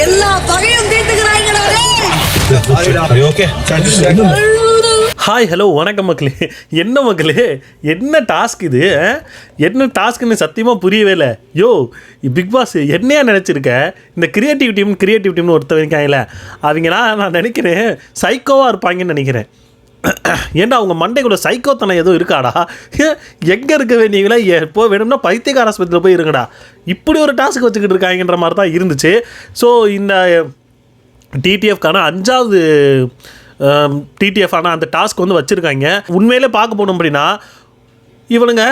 எல்லா பகையும் தீர்த்துக்கிறாங்க. Hi hello வணக்கம் மக்களே. என்ன மக்களே, என்ன டாஸ்க் இது? என்ன டாஸ்க்குன்னு சத்தியமாக புரியவே இல்லை. யோ பிக் பாஸ் என்னையா நினச்சிருக்க? இந்த கிரியேட்டிவ் டீம்னு ஒருத்தர் இருக்காங்கல்ல, அவங்களாம் நான் நினைக்கிறேன் சைக்கோவாக இருப்பாங்கன்னு நினைக்கிறேன். ஏன்டா அவங்க மண்டைக்குள்ள சைக்கோத்தனம் எதுவும் இருக்காடா? எங்கே இருக்க வேண்டியங்களா? எப்போ வேணும்னா பைத்தியக்கார ஆஸ்பத்திரியில் போய் இருங்கடா. இப்படி ஒரு டாஸ்க் வச்சுக்கிட்டு இருக்காங்கன்ற மாதிரி தான் இருந்துச்சு. ஸோ இந்த டிடிஎஃப்கான 5வது டிடிஎஃப் ஆனால் அந்த டாஸ்க் வந்து வச்சுருக்காங்க. உண்மையிலே பார்க்க போனோம் அப்படின்னா இவனுங்க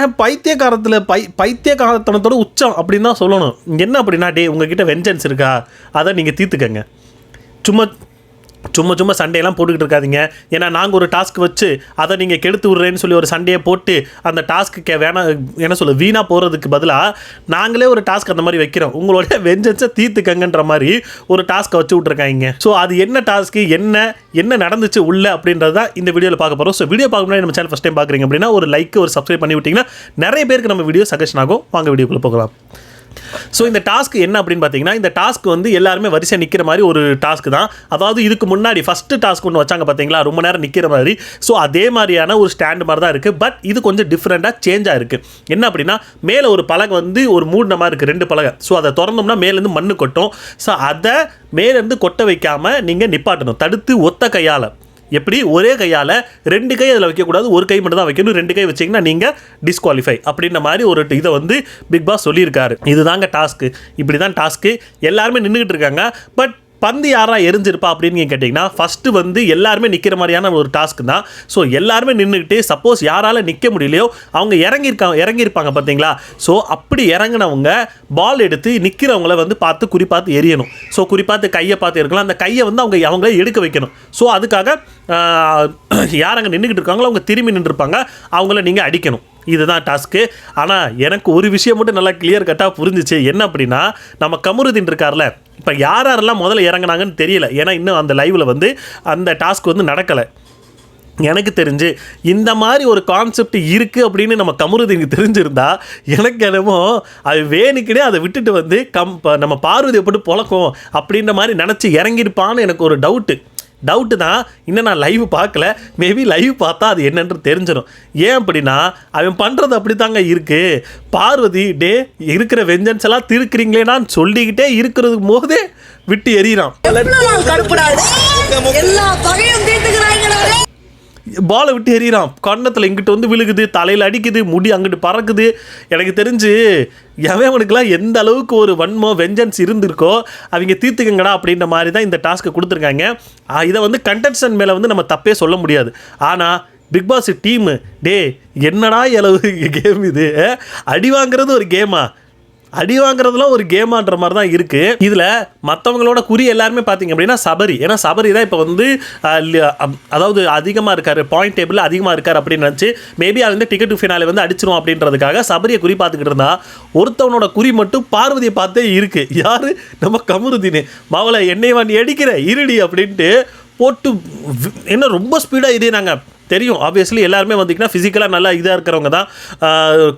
பைத்தியக்காரத்தனத்தோட உச்சம் அப்படின்னு தான் சொல்லணும். என்ன அப்படின்னா, டே உங்ககிட்ட வெஞ்சன்ஸ் இருக்கா, அதை நீங்கள் தீர்த்துக்கங்க. சும்மா சண்டையெல்லாம் போட்டுக்கிட்டு இருக்காதிங்க. ஏன்னா நாங்கள் ஒரு டாஸ்க் வச்சு அதை நீங்கள் கெடுத்து விட்றேன்னு சொல்லி ஒரு சண்டையை போட்டு அந்த டாஸ்க்கு வீணாக போகிறதுக்கு பதிலாக நாங்களே ஒரு டாஸ்க் அந்த மாதிரி வைக்கிறோம், உங்களோட வெஞ்சன்ஸை தீர்த்துக்கங்கன்ற மாதிரி ஒரு டாஸ்க்கை வச்சு விட்ருக்காங்க. ஸோ அது என்ன டாஸ்க்கு, என்ன நடந்துச்சு உள்ள அப்படின்றது தான் இந்த வீடியோவில் பார்க்க போகிறோம். ஸோ வீடியோ பார்க்க முன்னாடி நம்ம சேனல் ஃபஸ்ட் டைம் பார்க்குறீங்க அப்படின்னா ஒரு லைக் ஒரு சப்ஸ்கிரைப் பண்ணி விட்டிங்கன்னா நிறைய பேருக்கு நம்ம வீடியோ சஜஷன் ஆகும். வாங்க வீடியோக்குள்ளே போகலாம். ஸோ இந்த டாஸ்க் என்ன அப்படின்னு பார்த்தீங்கன்னா, இந்த டாஸ்க் வந்து எல்லாருமே வரிசை நிற்கிற மாதிரி ஒரு டாஸ்க் தான். அதாவது இதுக்கு முன்னாடி ஃபஸ்ட்டு டாஸ்க் ஒன்று வச்சாங்க பார்த்தீங்களா, ரொம்ப நேரம் நிற்கிற மாதிரி. ஸோ அதே மாதிரியான ஒரு ஸ்டாண்டு மாதிரி தான் இருக்குது. பட் இது கொஞ்சம் டிஃப்ரெண்ட்டாக சேஞ்சாக இருக்குது. என்ன அப்படின்னா, மேலே ஒரு பலகை வந்து ஒரு மூடின மாதிரி இருக்குது, 2 பலகை. ஸோ அதை திறந்தோம்னா மேலேருந்து மண்ணு கொட்டும். ஸோ அதை மேலேருந்து கொட்ட வைக்காமல் நீங்கள் நிப்பாட்டணும், தடுத்து ஒத்த கையால். எப்படி? ஒரே கையால் 2 கை அதில் வைக்கக்கூடாது, ஒரு கை மட்டும் தான் வைக்கணும். 2 கை வச்சிங்கன்னா நீங்கள் டிஸ்குவாலிஃபை அப்படின்ற மாதிரி ஒரு இதை வந்து பிக் பாஸ் சொல்லியிருக்காரு. இதுதாங்க டாஸ்க்கு, இப்படி தான் டாஸ்க்கு. எல்லாருமே நின்றுக்கிட்டு இருக்காங்க. பட் பந்து யாரா எரிஞ்சிருப்பா அப்படின்னு நீங்கள் கேட்டிங்கன்னா, ஃபஸ்ட்டு வந்து எல்லாருமே நிற்கிற மாதிரியான ஒரு டாஸ்க் தான். ஸோ எல்லாருமே நின்றுக்கிட்டு சப்போஸ் யாரால் நிற்க முடியலையோ அவங்க இறங்கியிருப்பாங்க பார்த்தீங்களா. ஸோ அப்படி இறங்கினவங்க பால் எடுத்து நிற்கிறவங்கள வந்து குறிப்பாத்து எரியணும். ஸோ குறிப்பாத்து கையை பார்த்து இருக்கலாம். அந்த கையை வந்து அவங்களே எடுக்க வைக்கணும். ஸோ அதுக்காக யார் அங்கே நின்றுக்கிட்டு இருக்காங்களோ அவங்க திரும்பி நின்றுருப்பாங்க, அவங்கள நீங்கள் அடிக்கணும். இதுதான் டாஸ்க்கு. ஆனால் எனக்கு ஒரு விஷயம் மட்டும் நல்லா கிளியர் கட்டாக புரிஞ்சிச்சு. என்ன அப்படின்னா, நம்ம கமருதீன் இருக்கார்ல, இப்போ யாரெல்லாம் முதல்ல இறங்கினாங்கன்னு தெரியல. ஏன்னா இன்னும் அந்த லைவில் வந்து அந்த டாஸ்க் வந்து நடக்கலை. எனக்கு தெரிஞ்சு இந்த மாதிரி ஒரு கான்செப்ட் இருக்குது அப்படின்னு நம்ம கமருதீனுக்கு தெரிஞ்சிருந்தா, எனக்கு என்னமோ அது வேணுக்குனே அதை விட்டுட்டு வந்து நம்ம பார்வதியை போட்டு பொழக்கும் அப்படின்ற மாதிரி நினச்சி இறங்கியிருப்பான்னு எனக்கு ஒரு டவுட்டு தான். இன்னும் நான் லைவ் பார்க்கல. மேபி லைவ் பார்த்தா அது என்னன்னு தெரிஞ்சிடும். ஏன் அப்படின்னா, அவன் பண்ணுறது அப்படி தாங்க இருக்குது. பார்வதி டே இருக்கிற வெஞ்சன்ஸ் எல்லாம் தீர்க்கிறீங்களேனான்னு சொல்லிக்கிட்டே இருக்கிறதுக்கு போதே விட்டு எறிகிறான். பாலை விட்டு எறிகிறான். கன்னத்தில் இங்கிட்டு வந்து விழுகுது, தலையில் அடிக்குது, முடி அங்கிட்டு பறக்குது. எனக்கு தெரிஞ்சு அவனுக்குலாம் எந்த அளவுக்கு ஒரு வெஞ்சன்ஸ் இருந்திருக்கோ அவங்க தீர்த்துக்கங்கடா அப்படின்ற மாதிரி தான் இந்த டாஸ்க்கை கொடுத்துருக்காங்க. இதை வந்து கண்டெஸ்டன்ட் மேலே வந்து நம்ம தப்பே சொல்ல முடியாது. ஆனால் பிக் பாஸ் டீமு டே என்னடா அளவு கேம் இது? அடி வாங்குறது ஒரு கேமா? அடி வாங்குறதுலாம் ஒரு கேமான்ற மாதிரி தான் இருக்குது. இதில் மற்றவங்களோட குறி எல்லாருமே பார்த்தீங்க அப்படின்னா சபரி. ஏன்னா சபரி தான் இப்போ வந்து அதாவது அதிகமாக இருக்கார், பாயிண்ட் டேபிளில் அதிகமாக இருக்கார் அப்படின்னு நினச்சி மேபி அது வந்து டிக்கெட் டு ஃபினாலே வந்து அடிச்சிரும் அப்படின்றதுக்காக சபரியை குறி பார்த்துக்கிட்டு இருந்தா, ஒருத்தவனோட குறி மட்டும் பார்வதியை பார்த்தே இருக்குது. யார்? நம்ம கமருதீன். மாவளை என்னை வாண்டி அடிக்கிற இருடி அப்படின்ட்டு போட்டு என்ன ரொம்ப ஸ்பீடாக எறினாங்க. தெரியும் ஆப்வியஸ்லி எல்லாருமே வந்திங்கன்னா ஃபிசிக்கலாக நல்லா இதாக இருக்கிறவங்க தான்.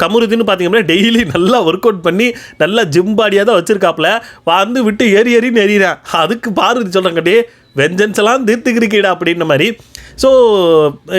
கமருதீன்னு பார்த்திங்க அப்படின்னா டெய்லி நல்லா ஒர்க் அவுட் பண்ணி நல்லா ஜிம் பாடியாக தான் வச்சுருக்காப்புல. வந்து விட்டு எறின்னு எறிகிறேன். அதுக்கு பார்வதி சொல்கிறாங்க, டே வெஞ்சன்ஸ் எல்லாம் தீர்த்துக்கிறீடா அப்படின்ற மாதிரி. ஸோ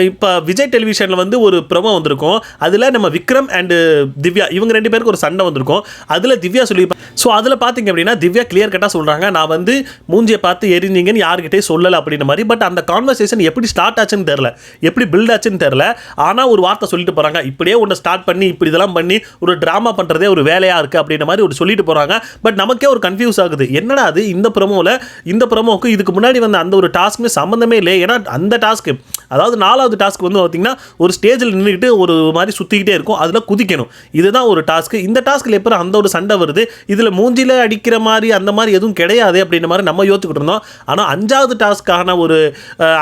இப்போ விஜய் டெலிவிஷனில் வந்து ஒரு ப்ரோமோ வந்திருக்கும். அதில் நம்ம விக்ரம் அண்டு திவ்யா இவங்க 2 பேருக்கு ஒரு சண்டை வந்திருக்கும். அதில் திவ்யா சொல்லியிருப்பேன். ஸோ அதில் பார்த்திங்க அப்படின்னா திவ்யா கிளியர் கட்டாக சொல்கிறாங்க, நான் வந்து மூஞ்சியை பார்த்து எரிஞ்சிங்கன்னு யார்கிட்டே சொல்லலை அப்படின்ற மாதிரி. பட் அந்த கான்வர்சேஷன் எப்படி ஸ்டார்ட் ஆச்சுன்னு தெரில, எப்படி பில்ட் ஆச்சுன்னு தெரில. ஆனால் ஒரு வார்த்தை சொல்லிட்டு போகிறாங்க, இப்படியே ஒன்று ஸ்டார்ட் பண்ணி இப்படி இதெல்லாம் பண்ணி ஒரு ட்ராமா பண்ணுறதே ஒரு வேலையாக இருக்குது அப்படின்ற மாதிரி ஒரு சொல்லிட்டு போகிறாங்க. பட் நமக்கே ஒரு கன்ஃபியூஸ் ஆகுது, என்னடா அது இந்த ப்ரோமோவுக்கு இதுக்கு முன்னாடி வந்து அந்த ஒரு டாஸ்க்குமே சம்மந்தமே இல்லை. ஏன்னா அந்த டாஸ்க்கு அதாவது 4வது டாஸ்க் வந்து பார்த்தீங்கன்னா ஒரு ஸ்டேஜில் நின்றுக்கிட்டு ஒரு மாதிரி சுற்றிக்கிட்டே இருக்கும், அதில் குதிக்கணும். இதுதான் ஒரு டாஸ்க்கு. இந்த டாஸ்க்கில் எப்போ அந்த ஒரு சண்டை வருது, இதில் மூஞ்சியில் அடிக்கிற மாதிரி அந்த மாதிரி எதுவும் கிடையாது அப்படின்ற மாதிரி நம்ம யோசிச்சுக்கிட்டு இருந்தோம். ஆனால் 5வது டாஸ்க்கான ஒரு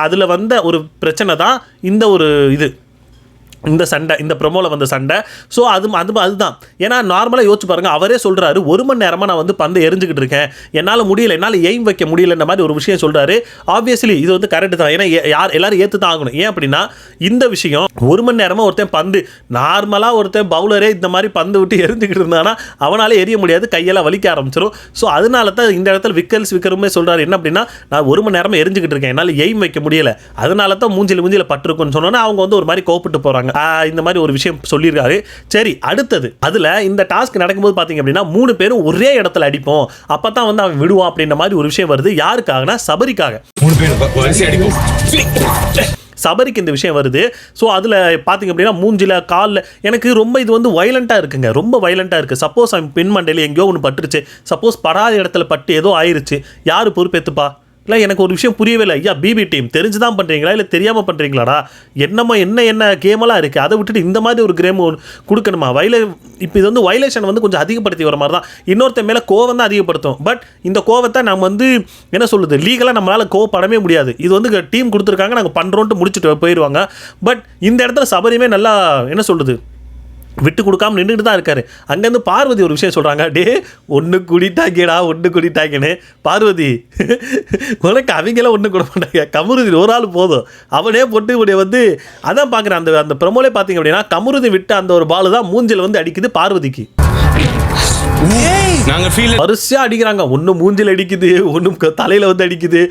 அதில் வந்த ஒரு பிரச்சனை தான் இந்த ஒரு இது இந்த சண்டை, இந்த ப்ரொமோவில் வந்த சண்டை. ஸோ அதுதான். ஏன்னா நார்மலாக யோசிச்சு பாருங்கள், அவரே சொல்கிறாரு 1 மணி நேரமாக நான் வந்து பந்தை எரிஞ்சுக்கிட்டு இருக்கேன், என்னால் முடியல, என்னால் எய்ம் வைக்க முடியலன்ற மாதிரி ஒரு விஷயம் சொல்கிறாரு. ஆப்வியஸ்லி இது வந்து கரெக்டு தான். ஏன்னா எல்லாரும் ஏற்று தான் ஆகணும். ஏன் அப்படின்னா இந்த விஷயம் 1 மணி நேரமாக ஒருத்தன் பந்து நார்மலாக ஒருத்தன் பவுலரே இந்த மாதிரி பந்து விட்டு எரிஞ்சுக்கிட்டு இருந்தானா அவனால் எரிய முடியாது, கையெல்லாம் வலிக்க ஆரம்பிச்சிடும். ஸோ அதனால தான் இந்த இடத்துல விக்கருமே சொல்கிறாரு என்ன அப்படின்னா, நான் 1 மணி நேரமாக எரிஞ்சுக்கிட்டு இருக்கேன், என்னால் எய்ம் வைக்க முடியல, அதனால தான் மூஞ்சில் பட்டிருக்குன்னு சொன்னோன்னா அவங்க வந்து ஒரு மாதிரி கோப்பிட்டு போகிறாங்க. இந்த மாதிரி ஒரு விஷயம் சொல்லியிருக்காரு. சரி, அடுத்தது அதில் இந்த டாஸ்க் நடக்கும்போது பார்த்தீங்க அப்படின்னா 3 பேரும் ஒரே இடத்துல அடிப்போம், அப்போ தான் வந்து அவன் விடுவான் அப்படின்ற மாதிரி ஒரு விஷயம் வருது. யாருக்காகனா சபரிக்காக. 3 பேர் சபரிக்கு இந்த விஷயம் வருது. ஸோ அதில் பார்த்தீங்க அப்படின்னா மூஞ்சில் காலில் எனக்கு ரொம்ப இது வந்து வைலண்ட்டாக இருக்குங்க, ரொம்ப வைலண்ட்டாக இருக்குது. சப்போஸ் அவன் பின்மண்டையில் எங்கேயோ ஒன்று பட்டுருச்சு, சப்போஸ் படாத இடத்துல பட்டு ஏதோ ஆயிடுச்சு, யார் பொறுப்பேற்றுப்பா? இல்லை எனக்கு ஒரு விஷயம் புரியவே இல்லை. ஐயா பிபி டீம் தெரிஞ்சு தான் பண்ணுறீங்களா இல்லை தெரியாமல் பண்ணுறீங்களாடா? என்ன கேமெல்லாம் இருக்குது, அதை விட்டுட்டு இந்த மாதிரி ஒரு கேம் கொடுக்கணுமா? இப்போ இது வந்து வைலேஷன் வந்து கொஞ்சம் அதிகப்படுத்தி வர மாதிரி தான். இன்னொருத்த மேலே கோவம் தான் அதிகப்படுத்தும். பட் இந்த கோவத்தை நம்ம வந்து என்ன சொல்லுது, லீகலாக நம்மளால் கோவப்படவே முடியாது. இது வந்து டீம் கொடுத்துருக்காங்க, நாங்கள் பண்ணுறோன்ட்டு முடிச்சுட்டு போயிடுவாங்க. பட் இந்த இடத்துல சபரியுமே நல்லா என்ன சொல்லுது, விட்டு கொடுக்காம நின்றுட்டு தான் இருக்காரு. அங்கேருந்து பார்வதி ஒரு விஷயம் சொல்கிறாங்க, டே ஒன்று குடிட்டாங்கன்னு. பார்வதி உனக்கு அவங்களாம் ஒன்றும் கொடுக்க மாட்டாங்க, கமருதீன் ஒரு ஆள் போதும், அவனே போட்டு இப்படி வந்து அதான் பார்க்குறேன். அந்த ப்ரமோலே பார்த்தீங்க அப்படின்னா கமருதீன் விட்டு அந்த ஒரு பால் தான் மூஞ்சில் வந்து அடிக்குது பார்வதிக்கு. வரிசையா அடிக்கிறாங்க, ஒன்று மூஞ்சில் அடிக்குது, ஒன்று தலையில் வந்து அடிக்குது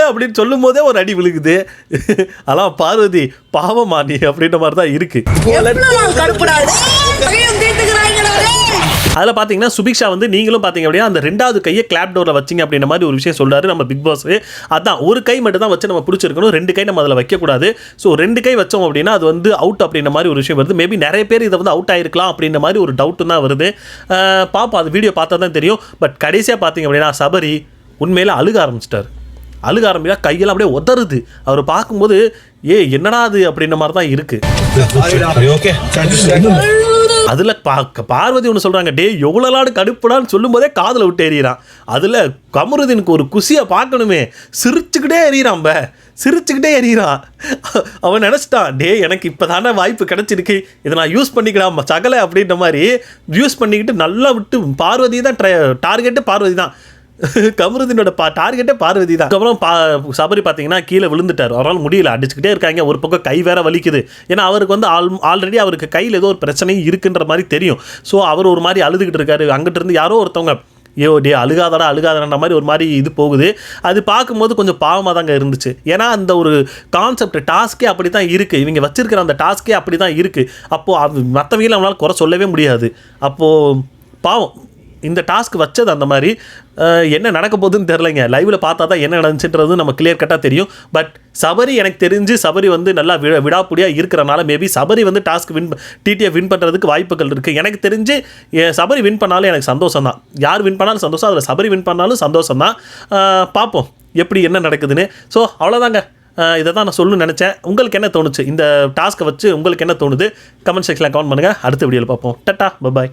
அப்படின்னு சொல்லும் போதே ஒரு அடி விழுகுது. அதான் பார்வதி பாவமா நீ அப்படின்ற மாதிரி தான் இருக்கு. அதில் பார்த்தீங்கன்னா சுபிக்ஷா வந்து நீங்களும் பார்த்தீங்க அப்படின்னா அந்த 2வது கையை கிளாப் டோரில் வச்சிங்க அப்படின்ற மாதிரி ஒரு விஷயம் சொல்கிறாரு நம்ம பிக் பாஸ். அதான் ஒரு கை மட்டும் தான் வச்சு நம்ம பிடிச்சிருக்கணும், 2 கை நம்ம அதில் வைக்கக்கூடாது. ஸோ 2 கை வச்சோம் அப்படின்னா அது வந்து அவுட் அப்படின்ற மாதிரி ஒரு விஷயம் வருது. மேபி நிறைய பேர் இதை வந்து அவுட் ஆகிருக்கலாம் அப்படின்ற மாதிரி ஒரு டவுட்டு தான் வருது. பாப்பா அது வீடியோ பார்த்தா தான் தெரியும். பட் கடைசியாக பார்த்தீங்க அப்படின்னா சபரி உண்மையில அழுக ஆரம்பிச்சிட்டார். கையெல்லாம் அப்படியே உதறுது. அவர் பார்க்கும்போது என்னடா அது அப்படின்ற மாதிரி தான் இருக்குது. அதில் பார்வதி ஒன்று சொல்கிறாங்க, டே எவ்வளோலாடு கடுப்புடான்னு சொல்லும் போதே காதில் விட்டு எறிகிறான். அதில் கமருதீனுக்கு ஒரு குசியை பார்க்கணுமே, சிரிச்சுக்கிட்டே எறிகிறான். அவன் நினச்சிட்டான், டே எனக்கு இப்போ தானே வாய்ப்பு கிடச்சிருக்கு, இதை நான் யூஸ் பண்ணிக்கலாம் சகலை அப்படின்ற மாதிரி யூஸ் பண்ணிக்கிட்டு நல்லா விட்டு பார்வதி தான் டார்கெட்டு பார்வதி தான். கமருதீனோட டார்கெட்டே பார்வதி தான். அதுக்கப்புறம் சபரி பார்த்தீங்கன்னா கீழே விழுந்துட்டார். அவரால் முடியல, அடிச்சுக்கிட்டே இருக்காங்க. ஒரு பக்கம் கை வேற வலிக்குது. ஏன்னா அவருக்கு வந்து ஆல்ரெடி அவருக்கு கையில் ஏதோ ஒரு பிரச்சனையும் இருக்குன்ற மாதிரி தெரியும். ஸோ அவர் ஒரு மாதிரி அழுதுகிட்டு இருக்காரு. அங்கிட்டு இருந்து யாரோ ஒருத்தவங்க டே அழுகாதடா மாதிரி ஒரு மாதிரி இது போகுது. அது பார்க்கும்போது கொஞ்சம் பாவமாக தாங்க இருந்துச்சு. ஏன்னா அந்த ஒரு கான்செப்ட் டாஸ்கே அப்படி தான் இருக்குது, இவங்க வச்சிருக்கிற அந்த டாஸ்கே அப்படி தான் இருக்குது. அப்போது மற்றவங்களும் நம்மளால் குறை சொல்லவே முடியாது. அப்போது பாவம் இந்த டாஸ்க் வச்சது அந்த மாதிரி. என்ன நடக்க போகுதுன்னு தெரிலங்க, லைவில் பார்த்தா தான் என்ன நடந்துச்சுன்றது நம்ம கிளியர் கட்டாக தெரியும். பட் சபரி எனக்கு தெரிஞ்சு சபரி வந்து நல்லா விடாப்புடியாக இருக்கிறனால மேபி சபரி வந்து டாஸ்க் டிடிஎஃப் வின் பண்ணுறதுக்கு வாய்ப்புகள் இருக்குது. எனக்கு தெரிஞ்சு சபரி வின் பண்ணாலும் எனக்கு சந்தோஷம் தான். யார் வின் பண்ணாலும் சந்தோஷம், அதில் சபரி வின் பண்ணாலும் சந்தோஷம் தான். பார்ப்போம் எப்படி என்ன நடக்குதுன்னு. ஸோ அவ்வளோதாங்க, இதை தான் நான் சொல்லணும்னு நினச்சேன். உங்களுக்கு என்ன தோணுச்சு இந்த டாஸ்க்கை வச்சு, உங்களுக்கு என்ன தோணுது கமெண்ட் செக்ஷனில் கமெண்ட் பண்ணுங்கள். அடுத்த வீடியோவில் பார்ப்போம். Tata, by.